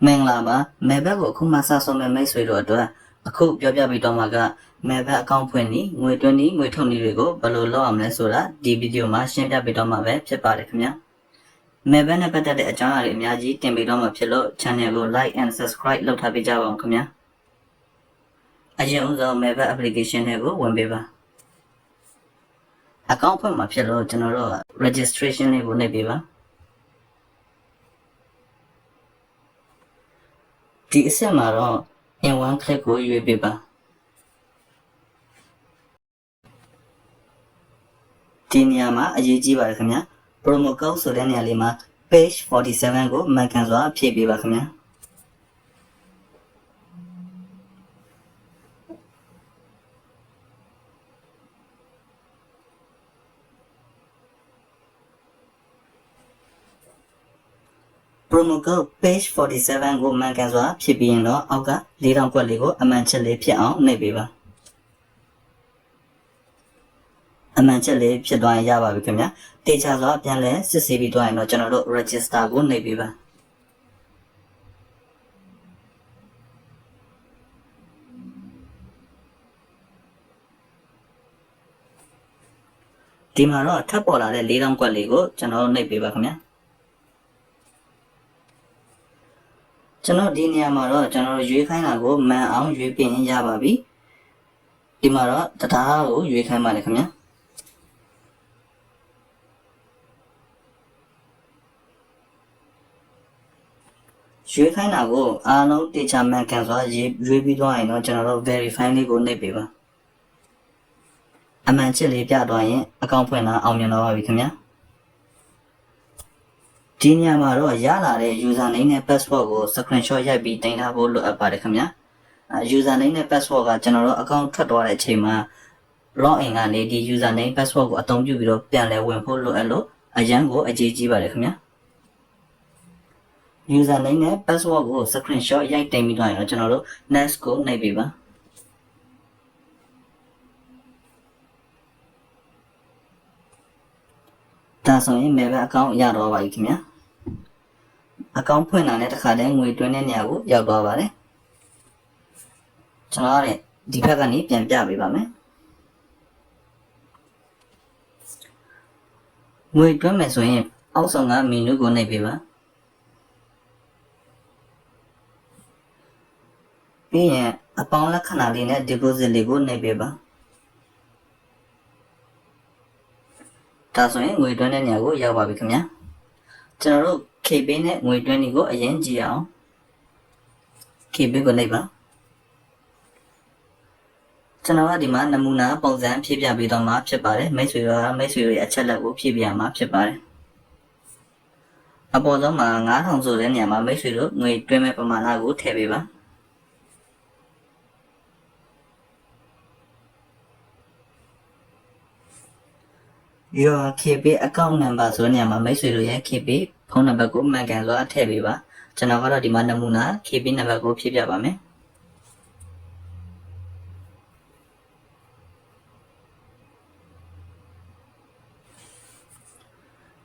မင်္ဂလာပါမဲဘက်ကိုအခုမှစဆုံးမဲ့မိတ်ဆွေတို့အတွက်အခုပြောပြပြီးတော့မှကမဲဘက်အကောင့်ဖွင့်ပြီးငွေသွင်းပြီးငွေထုတ်နည်းတွေကိုဘယ်လိုလုပ်အောင်လဲဆိုတာဒီဗီဒီယိုမှာရှင်းပြပေးတော့မှာပဲဖြစ်ပါတယ်ခင်ဗျာမဲဘက်နဲ့ပတ်သက်တဲ့အကြောင်းအရာတွေအများကြီးတင်ပေးတော့မှာဖြစ်လို့ channel ကို like and subscribe လုပ်ထားပေးကြပါဦးခင်ဗျာအရင်ဦးဆုံးမဲဘက် application တွေကိုဝင်ပေးပါအကောင့်ဖွင့်မှာဖြစ်လို့ကျွန်တော်တို့ registration လေးကိုနှိပ်ပေးပါဒီအဆင့်မှာတော့ in one click ကိုရွေးပေးပါဒီနေရာမှာအရေးကြီးပါတယ်ခင်ဗျာ promo code ဆိုတဲ့နေရာလေးမှာ page 47ကိုမှန်ကန်စွာဖြည့်ပေးပါခင်ဗျာpromo code page 47ကိုမှန်ကန်စွာဖြည့်ပြီးရင်တော့အောက်က4000ကွက်လေးကိုအမှန်ချက်လေးဖြစ်အောင်နှိပ်ပေးပါအမှန်ချက်လေးဖြစ်သွားရင်ရပါပြီခင်ဗျာတေချာစွာပြန်လဲစစ်ဆေးပြီးသွားရင်တော့ကျွန်တော်တို့ register ကိုနှိပ်ပေးပါဒီမှာတော့ထပ်ပေါ်လာတဲ့4000ကွက်လေးကိုကျွန်တော်တို့နှိပ်ပေးပါခင်ဗျာကျွန်တော်ဒီနေရာမှာတော့ကျွန်တော်တို့ရွေးခိုင်းတာကိုမှန်အောင်ရွေးပြင်ရပါပြီဒီမှာတော့တရားကိုရွေးခိုင်းပါတယ်ခင်ဗျာရွေးခိုင်းတာကိုအားလုံးတေချာမှန်ကန်စွာရွေးပြီးသွားရင်တော့ကျွန်တော်တို့ verify လေးကိုနှိပ်ပေးပါအမှန်ချစ်လေးပြသွားရင်အကောင့်ဖွင့်လာအောင်မြင်တော့ပါပြီခင်ဗျာဒီညမှာတော့ရလာတဲ့ user name နဲ့ password ကို screenshot ရိုက်ပြီးတင်ထားဖို့လိုအပ်ပါတယ်ခင်ဗျာ user name နဲ့ password ကကျွန်တော်တို့ account ထွက်သွားတဲ့အချိန်မှာ login ကနေဒီ user name password ကိုအသုံးပြုပြီးတော့ပြန်လည်ဝင်ဖို့လိုအပ်လို့အရန်ကိုအရေးကြီးပါတယ်ခင်ဗျာ user name နဲ့ password ကို screenshot ရိုက်တင်ပြီးတော့ကျွန်တော်တို့ next ကိုနှိပ်ပေးပါဒါဆိုရင် mail account ရတော့ပါပြီခင်ဗျာအကောင့်ဖွင့်လာတဲ့တခါတည်းငွေသွင်းတဲ့နေရာကိုရောက်သွားပါတယ်ကျွန်တော်လည်းဒီဘက်ကနေပြန်ပြပေးပါမယ်ငွေသွင်းမယ်ဆိုရင်အောက်ဆုံးကမီနူကိုနှိပ်ပေးပါပြီးရင်အပေါင်းလက္ခဏာလေးနဲ့ deposit လေးကိုနှိပ်ပေးပါဒါဆိုရင်ငွေသွင်းတဲ့နေရာကိုရောက်ပါပြီခင်ဗျာကျွန်တော်တို့ KB နဲ့ငွေသွင်းနည်းကိုအရင်ကြည့်အောင် KB ကိုနှိပ်ပါကျွန်တော်ကဒီမှာနမူနာပုံစံဖြည့်ပြပေးတော့မှာဖြစ်ပါတယ်မိတ်ဆွေတွေအချက်လက်ကိုဖြည့်ပြရမှာဖြစ်ပါတယ်အပေါ်ဆုံးမှာ9000ဆိုတဲ့နေရာမှာမိတ်ဆွေတို့ငွေသွင်းမဲ့ပမာဏကိုထည့်ပေးပါyour KB account number ဆိုတဲ့နေရာမှာမိတ်ဆွေတို့ရဲ့ KB ဖုန်းနံပါတ်ကိုမှန်ကန်စွာထည့်ပေးပါကျွန်တော်ကတော့ဒီမှာနမူနာ KB နံပါတ်ကိုဖြည့်ပြပါမယ်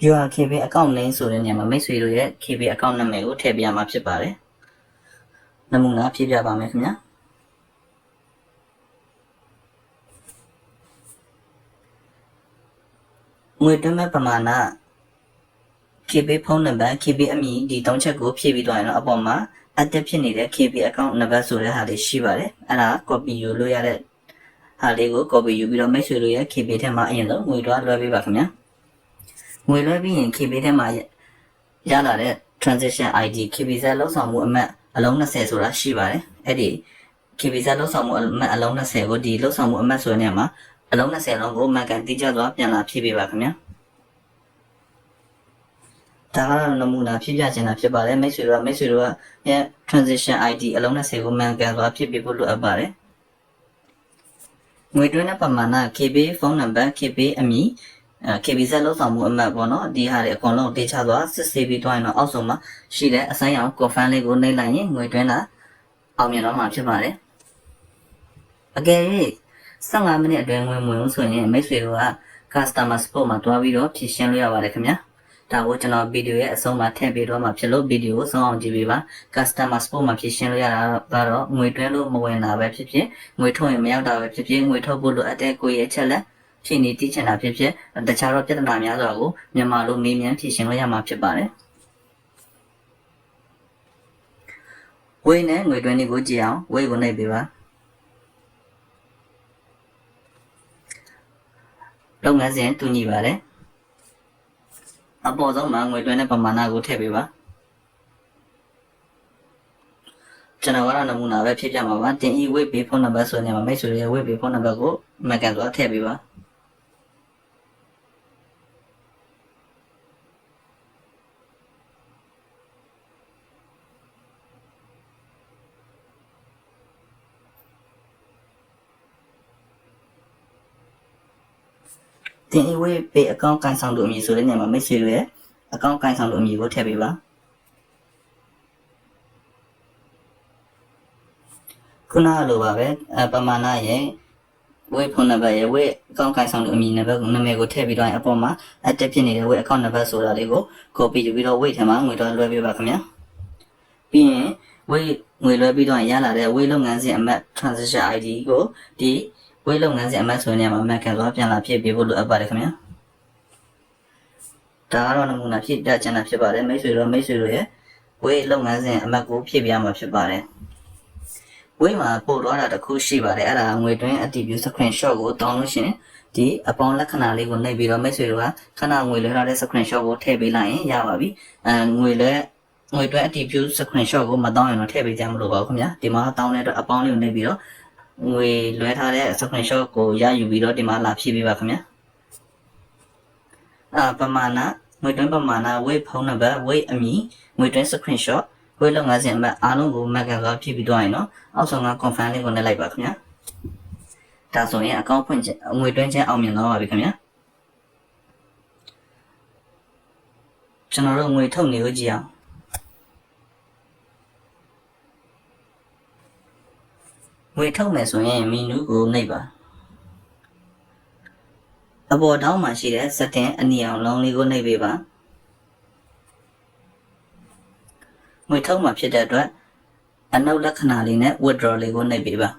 your KB account name ဆိုတဲ့နေရာမှာမိတ်ဆွေတို့ရဲ့ KB account နာမည်ကိုထည့်ပြရမှာဖြစ်ပါတယ်နမူနာဖြည့်ပြပါမယ်ခင်ဗျာငွေသွင်းမဲ့ပမာဏ KB ဖုန်းနံပါတ် KB အမည်ဒီ၃ချက်ကိုဖြည့်ပြီးသွားရင်တော့အပေါ်မှာ active ဖြစ်နေတဲ့ KB account နံပါတ်ဆိုတဲ့ဟာလေးရှိပါတယ်အဲ့ဒါ copy ယူလို့ရတဲ့ဟာလေးကို copy ယူပြီးတော့မိတ်ဆွေတို့ရဲ့ KB ထဲမှာအရင်ဆုံးငွေလွှဲပေးပါခင်ဗျာငွေလွှဲပြီးရင် KB ထဲမှာရလာတဲ့ transaction ID KBZ လောက်ဆောင်မှုအမှတ်အလုံး20ဆိုတာရှိပါတယ်အဲ့ဒီ KBZ လောက်ဆောင်မှုအမှတ်အလုံး20ကိုဒီလောက်ဆောင်မှုအမှတ်ဆိုတဲ့နေရာမှာအလုံး20လုံးကိုမှန်ကန်တိကျစွာပြန်လာဖြည့်ပေးပါခင်ဗျာဒါကတော့နမူနာဖြည့်ပြခြင်းတာဖြစ်ပါတယ်မိတ်ဆွေတို့ရဲ့ transaction ID အလုံး20ကိုမှန်ကန်စွာဖြည့်ပေးဖို့လိုအပ်ပါတယ်ငွေသွင်းတဲ့ပမာဏ KB ဖုန်းနံပါတ် KB အမည်KBZ လောက်ဆောင်မှုအမှတ်ပေါ့နော်ဒီဟာတွေအကုန်လုံးတေချာစွာစစ်ဆေးပြီးသွားရင်တော့အောက်ဆုံးမှာရှိတဲ့အဆိုင်အောင် confirm လေးကိုနှိပ်လိုက်ရင်ငွေသွင်းတာအောင်မြင်တော့မှာဖြစ်ပါတယ်အကယ်၍15မိနစ်အတွင်းဝင်ဆိုရင်မိတ်ဆွေတို့က customer support မှာတွားပြီးတော့ဖြည့်ရှင်းလို့ရပါတယ်ခင်ဗျာ ဒါကိုကျွန်တော်ဗီဒီယိုရဲ့အဆုံးမှာထည့်ပေးတော့မှာဖြစ်လို့ဗီဒီယိုကိုဆုံးအောင်ကြည့်ပေးပါ customer support မှာဖြစ်ရှင်းလို့ရတာကတော့ငွေတွင်းလို့မဝင်တာပဲဖြစ်ဖြစ်ငွေထုတ်ရင်မရောက်တာပဲဖြစ်ဖြစ်ငွေထုတ်ဖို့လိုအပ်တဲ့ကိုယ့်ရဲ့ချက်လက်ဖြည့်နေတည်ချင်တာဖြစ်ဖြစ်တခြားတော့ပြဿနာများစွာကိုမြန်မာလိုမေးမြန်းဖြေရှင်းလို့ရမှာဖြစ်ပါတယ်ဝေးနဲ့ငွေတွင်းတွေကိုကြည့်အောင်ဝေးကိုနှိပ်ပေးပါလုပ်ငန်းစဉ်တူညီပါတယ်အပေါ်ဆုံးမှာငွေတွင်းတဲ့ပမာဏကိုထည့်ပေးပါကျွန်တော်ကတော့နမူနာပဲဖြည့်ပြမှာပါတင်ဤဝေးပေးဖုန်းနံပါတ်ဆိုနေမှာမိတ်ဆွေရဲ့ဝေးပေးဖုန်းနံပါတ်ကိုမှတ်ကန်စွာထည့်ပေးပါတင်ဤဝေးပေးအကောင့်ကန်ဆောင်လို့အမည်ဆိုတဲ့နေရာမှာမိတ်ဆွေရဲ့အကောင့်ကန်ဆောင်လို့အမည်ကိုထည့်ပေးပါခုနလိုပါပဲပမာဏရဲ့ဝေးဖုန်းနံပါတ်ရဲ့ဝေးအကောင့်ကိုင်ဆောင်လို့အမည်နံပါတ်ကိုထည့်ပြီးတော့အပေါ်မှာအတက်ဖြစ်နေတဲ့ဝေးအကောင့်နံပါတ်ဆိုတာလေးကို copy ယူပြီးတော့ဝေးထဲမှာငွေတော့လွှဲပေးပါခင်ဗျာပြီးရင်ဝေးငွေလွှဲပြီးတော့ရလာတဲ့ဝေးလုပ်ငန်းစဉ်အမှတ် transaction ID ကိုဒီဝေးလုပ်ငန်းစဉ်အမှတ်ဆိုတဲ့နေရာမှာမှတ်ခံသွားပြန်လာဖြည့်ပေးဖို့လိုအပ်ပါတယ်ခင်ဗျာဒါကတော့နမူနာဖြည့်တတ်ချင်တာဖြစ်ပါတယ်မိတ်ဆွေတို့ရဲ့ဝေးလုပ်ငန်းစဉ်အမှတ်ကိုဖြည့်ပြရမှာဖြစ်ပါတယ်ဝေးမှာပို့တော့တာတစ်ခုရှိပါတယ်အဲ့ဒါငွေတွင်းအတည်ပြု screenshot ကိုတောင်းလို့ရှိရင်ဒီအပေါင်းလက္ခဏာလေးကိုနှိပ်ပြီးတော့မိတ်ဆွေတို့ကခဏငွေလွှဲထားတဲ့ screenshot ကိုထည့်ပေးလိုက်ရင်ရပါပြီငွေတွင်းအတည်ပြု screenshot ကိုမတောင်းရင်တော့ထည့်ပေးကြမလို့ပါဘူးခင်ဗျာဒီမှာတောင်းတဲ့အတွက်အပေါင်းလေးကိုနှိပ်ပြီးတော့ငွေလွှဲထားတဲ့ screenshot ကိုရယူပြီးတော့ဒီမှာလာဖြည့်ပေးပါခင်ဗျာပမာဏငွေတွင်းပမာဏဝေးဖုန်းနံပါတ်ဝေးအမည်ငွေတွင်း screenshotဝေးလုပ်ငန်းစဉ်အမှတ်အားလုံးကိုမှတ်ကန်စွာဖြည့်ပြီးတော့ရင်တော့အောက်ဆုံးက confirm လေးကိုနှိပ်လိုက်ပါခင်ဗျာဒါဆိုရင်အကောင့်ဖွင့်ခြင်းငွေတွင်းခြင်းအောင်မြင်တော့ပါပြီခင်ဗျာကျွန်တော်တို့ငွေထုတ်နေကိုကြည့်အောင်ငွေထုတ်မယ်ဆိုရင်မီနူးကိုနှိပ်ပါအပေါ်တောင်းမှာရှိတဲ့ setting အနီအောင်လုံးလေးကိုနှိပ်ပေးပါငွေထုတ်မှာဖြစ်တဲ့အတွက်အနုတ်လက္ခဏာလေးနဲ့ withdraw လေးကိုနှိပ်ပေးပါ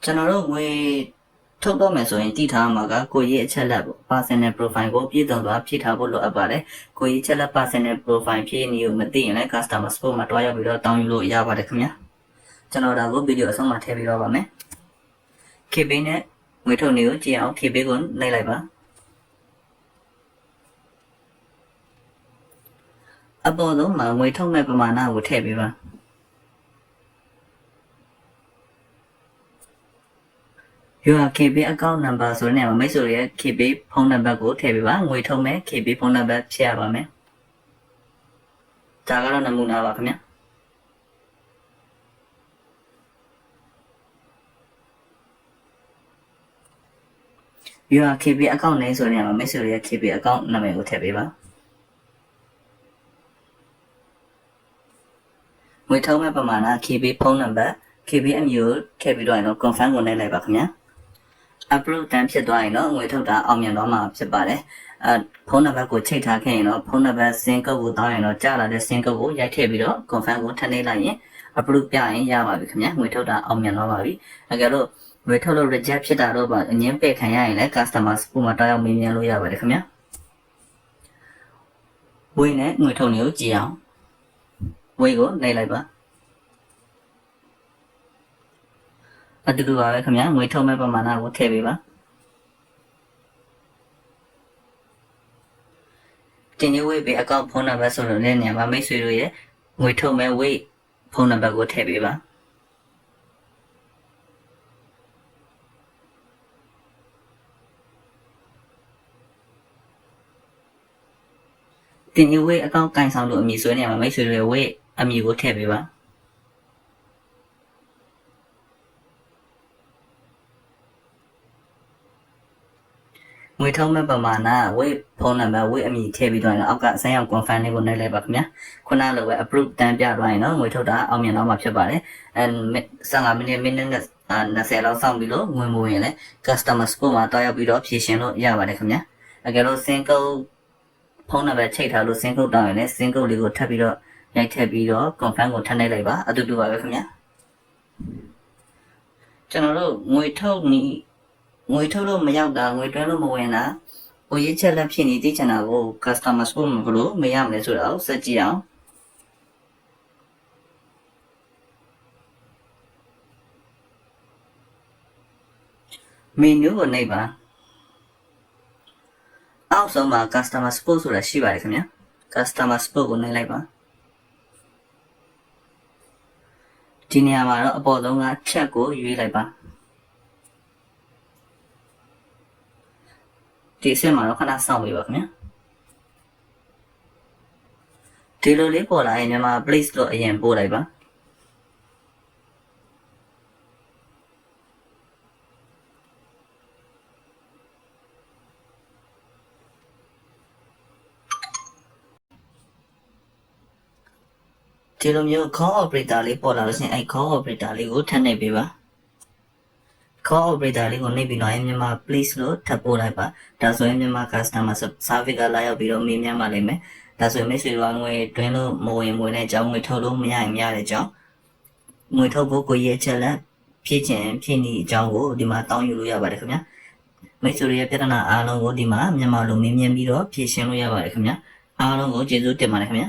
ကျွန်တော်တို့ငွေထုတ်တော့မယ်ဆိုရင်တည်ထားမှာကကိုကြီးအချက်လက်ပေါ့ personal profile ကိုပြည့်စုံစွာဖြည့်ထားဖို့လိုအပ်ပါတယ်ကိုကြီးချက်လက် personal profile ဖြည့်နေကိုမသိရင်လည်း customer support မှာတွားရောက်ပြီးတော့တောင်းယူလို့ရပါတယ်ခင်ဗျာကျွန်တော်ဒါကိုဗီဒီယိုအဆုံးမှာထည့်ပေးတော့ပါမယ် KB နဲ့ငွေထုတ်နေကိုကြည့်အောင် KB ကိုနှိပ်လိုက်ပါအပေါ်ဆုံးမှာငွေထုတ်မဲ့ပမာဏကိုထည့်ပေးပါyour KB account number ဆိုတဲ့နေရာမှာမိတ်ဆွေရဲ့ KB ဖုန်းနံပါတ်ကိုထည့်ပေးပါငွေထုတ်မဲ့ KB ဖုန်းနံပါတ်ဖြည့်ရပါမယ်ဒါကတော့နမူနာပါခင်ဗျာyour KB account name ဆိုတဲ့နေရာမှာမိတ်ဆွေရဲ့ KB account နာမည်ကိုထည့်ပေးပါငွေထုတ်မဲ့ပမာဏ KB ဖုန်းနံပါတ် KB အမည်ကိုထည့်ပြီးတော့ရင်တော့ confirm ကိုနှိပ်လိုက်ပါခင်ဗျာ upload တန်းဖြစ်သွားရင်တော့ငွေထုတ်တာအောင်မြင်တော့မှာဖြစ်ပါတယ်ဖုန်းနံပါတ်ကိုချိန်ထားခဲ့ရင်တော့ဖုန်းနံပါတ်စင်ကုတ်ကိုတောင်းရင်တော့ကြာလာတဲ့စင်ကုတ်ကိုရိုက်ထည့်ပြီးတော့ confirm ကိုထပ်နှိပ်လိုက်ရင် upload ပြရင်ရပါပြီခင်ဗျာငွေထုတ်တာအောင်မြင်တော့ပါပြီအကယ်လို့ငွေထုတ်လို့ reject ဖြစ်တာတော့ပါအငင်းပယ်ခံရရင်လည်း customer support မှာတောင်းရောက်မေးမြန်းလို့ရပါတယ်ခင်ဗျာဝေးနဲ့ငွေထုတ်နေကိုကြည့်အောင်ဝေးကိုနှိပ်လိုက်ပါအတူတူပါပဲခင်ဗျာငွေထုတ်မဲ့ပမာဏကိုထည့်ပေးပါတင်ရွေးပေးအကောင့်ဖုန်းနံပါတ်ဆိုလို့လည်းနေရာမှာမိတ်ဆွေတို့ရဲ့ငွေထုတ်မဲ့ဝေးဖုန်းနံပါတ်ကိုထည့်ပေးပါတင်ရွေးအကောင့်ကင်ဆောင်လို့အမည်ဆိုနေရာမှာမိတ်ဆွေတို့ရဲ့ဝေးအမည်ကိုထည့်ပေးပါငွေထုတ်မဲ့ပမာဏဝေးဖုန်းနံပါတ်ဝေးအမည်ထည့်ပြီးတော့အောက်ကဆန်းရောက် confirm လေးကိုနှိပ်လိုက်ပါခင်ဗျာခုနလိုပဲ approve တန်းပြသွားရင်တော့ငွေထုတ်တာအောင်မြင်တော့မှာဖြစ်ပါတယ်15မိနစ်နဲ့ 20လောက်စောင့်ပြီးလို့ဝင်မဝင်လဲ customer support မှာတွားရောက်ပြီးတော့ဖြည့်ရှင်လို့ရပါတယ်ခင်ဗျာအကယ်လို့ SIM ကုတ်ဖုန်းနံပါတ်ချိန်ထားလို့ SIM ကုတ်တောင်းရင်လည်း SIM ကုတ်လေးကိုထပ်ပြီးတော့ရိုက်ထည့်ပြီးတော့ confirm ကိုထပ်နှိပ်လိုက်ပါအတူတူပါပဲခင်ဗျာကျွန်တော်တို့ငွေထုတ်လို့မရောက်တာငွေတွဲလို့မဝင်တာကိုရေးချက်လက်ဖြစ်နေသိချင်တာကို customer support မှာဘလို့မရမလဲဆိုတာကိုစက်ကြည့်အောင်မီနူးကိုနှိပ်ပါအောက်ဆုံးမှာ customer support ဆိုတာရှိပါတယ်ခင်ဗျာ customer support ကိုနှိပ်လိုက်ပါဒီနေရာမှာတော့အပေါ်ဆုံးကချက်ကိုရွေးလိုက်ပါဒီအဆင့်မှာတော့ခဏစောင့်ပေးပါခင်ဗျာဒီလိုလေးပေါ်လာရင်မြန်မာ place လို့အရင်ပို့လိုက်ပါဒီလိုမျိုး call operator လေးပေါ်လာလို့ရှိရင်အဲ call operator လေးကိုထပ်နှိပ်ပေးပါ call operator လေးကိုနှိပ်ပြီးတော့မြန်မာ place လို့ထပ်ပို့လိုက်ပါဒါဆိုရင်မြန်မာ customer service ကလာရောက်ပြီးတော့မေးမြန်းပါလိမ့်မယ်ဒါဆိုရင်မိတ်ဆွေတို့ငွေတွင်းလို့မဝင်တဲ့အကြောင်းငွေထုတ်လို့မရရင်မရတဲ့အကြောင်းငွေထုတ်ဖို့ကိုရဲ့ချက်လက်ဖြည့်ခြင်းဖြည့်နေအကြောင်းကိုဒီမှာတောင်းယူလို့ရပါတယ်ခင်ဗျာမိတ်ဆွေတွေရဲ့ပြဿနာအားလုံးကိုဒီမှာမြန်မာလိုမေးမြန်းပြီးတော့ဖြည့်ရှင်းလို့ရပါတယ်ခင်ဗျာအားလုံးကိုကျေးဇူးတင်ပါတယ်ခင်ဗျာ